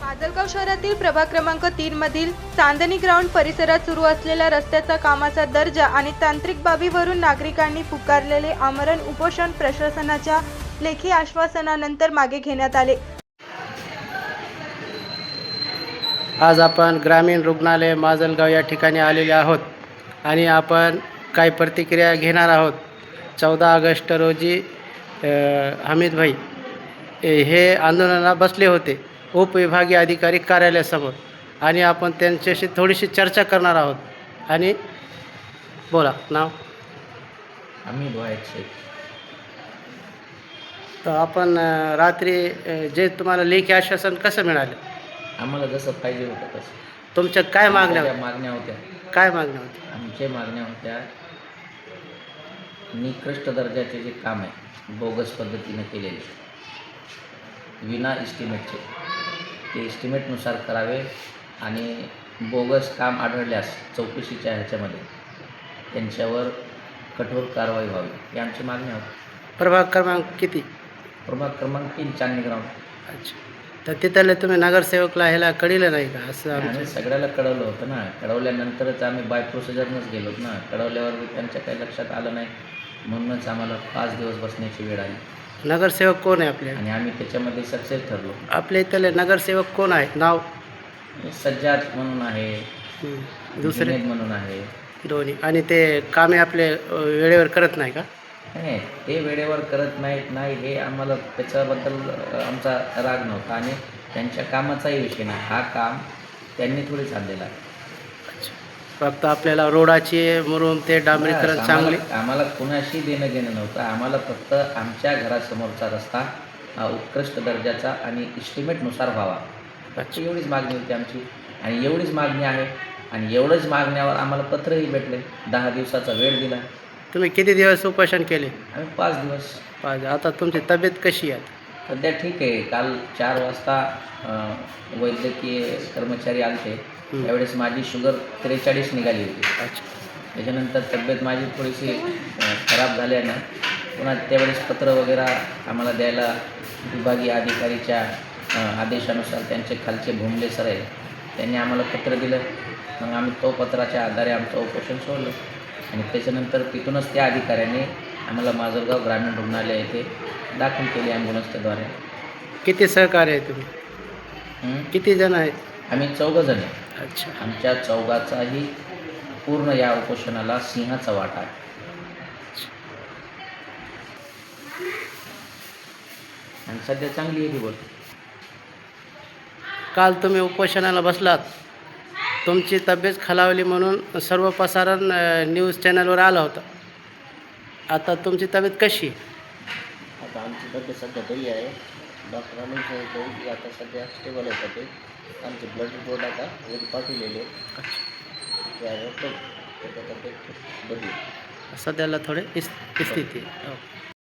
माजलगाव शहरातील प्रभाग क्रमांक 3 मधील चांदणी ग्राउंड परिसरात सुरू असलेल्या रस्त्याचा कामाचा दर्जा आणि तांत्रिक बाबीवरून नागरिकांनी पुकारलेले आमरण उपोषण प्रशासनाच्या लेखी आश्वासनानंतर मागे घेण्यात आले। आज आपण ग्रामीण रुग्णालय माजलगाव या ठिकाणी आलेले आहोत आणि आपण काही प्रतिक्रिया घेणार आहोत। 14 ऑगस्ट रोजी हमीद भाई हे आंदोलनाला बसले होते उपविभागीय अधिकारी कार्यालयासमोर आणि आपण त्यांच्याशी थोडीशी चर्चा करणार आहोत। आणि बोला नाव। हमीद भाई शेख। तर आपण रात्री जे तुम्हाला लेखी आश्वासन कसं मिळालं? आम्हाला जसं पाहिजे होतं तसं। तुमच्या काय मागण्या होत्या? मागण्या होत्या काय मागण्या होत्या? आमच्या मागण्या होत्या, निकृष्ट दर्जाचे जे काम आहे बोगस पद्धतीने केलेले विना इस्टिमेटचे ते इस्टिमेटनुसार करावे आणि बोगस काम आढळल्यास चौकशीच्या ह्याच्यामध्ये त्यांच्यावर कठोर कारवाई व्हावी ही आमची मागणी होती। प्रभाग क्रमांक किती? प्रभाग क्रमांक 3 चांदणी ग्राउंड। अच्छा, तर तिथले तुम्ही नगरसेवकला ह्याला कळलं नाही का? असं आम्ही सगळ्याला कळवलं होतं ना। कळवल्यानंतरच आम्ही बाय प्रोसिजरनंच गेलोत ना। कळवल्यावर त्यांच्या काही लक्षात आलं नाही म्हणूनच आम्हाला 5 दिवस बसण्याची वेळ आली। नगरसेवक कोण आहे आपले? आणि आम्ही त्याच्यामध्ये सक्सेस ठरलो। आपल्या इथले नगरसेवक कोण आहे? नाव? सज्जाद म्हणून आहे, दुसरे जुनेद म्हणून आहे। दोन्ही। आणि ते कामे आपले वेळेवर करत नाही का? नाही, ते वेळेवर करत नाही हे आम्हाला त्याच्याबद्दल आमचा राग नव्हता आणि त्यांच्या कामाचाही विषय नाही। हा काम त्यांनी थोडीच आणलेला आहे। फक्त आपल्याला रोडाची मुरुम ते डांबरीकरण चांगले आम्हाला कुणाशी देणं घेणं नव्हतं। आम्हाला फक्त आमच्या घरासमोरचा रस्ता हा उत्कृष्ट दर्जाचा आणि इस्टिमेटनुसार व्हावा, फक्त एवढीच मागणी होती आमची। आणि एवढीच मागणी आहे आणि एवढंच मागण्यावर आम्हाला पत्रही भेटले। 10 दिवसाचा वेळ दिला। तुम्ही किती दिवस उपोषण केले? आम्ही 5 दिवस। आता तुमची तब्येत कशी आहे? सध्या ठीक आहे। काल 4 वाजता वैद्यकीय कर्मचारी आले त्यावेळेस माझी शुगर 43 निघाली होती। अच्छा, त्याच्यानंतर तब्येत माझी थोडीशी खराब झाल्यानं पुन्हा त्यावेळेस पत्र वगैरे आम्हाला द्यायला विभागीय अधिकारीच्या आदेशानुसार त्यांचे खालचे भोमले सर आहे त्यांनी आम्हाला पत्र दिलं। मग आम्ही तो पत्राच्या आधारे आमचं उपोषण सोडलं आणि त्याच्यानंतर तिथूनच त्या अधिकाऱ्याने आम्हाला माजलगाव ग्रामीण रुग्णालय येथे दाखल केले ॲम्ब्युलन्सच्याद्वारे। किती सहकार्य आहे तुम्ही? किती जण आहेत? आम्ही 4 जण आहे। अच्छा, आमच्या चौघाचाही पूर्ण या उपोषणाला सिंहाचा वाटा आहे। आणि सध्या चांगली आहे बोल। काल तुम्ही उपोषणाला बसलात, तुमची तब्येत खालावली म्हणून सर्व प्रसारण न्यूज चॅनलवर आलं होतं। आता तुमची तब्येत कशी आहे? आता आमची तब्येत सध्या बरी आहे। डॉक्टरांनी सांगितलं की आता सध्या स्टेबल आहे तब्येत। आमचे ब्लड रिपोर्ट आता वरी पाठवलेले त्या तब्येत बरी आहे। सध्याला थोडे स्थिती आहे।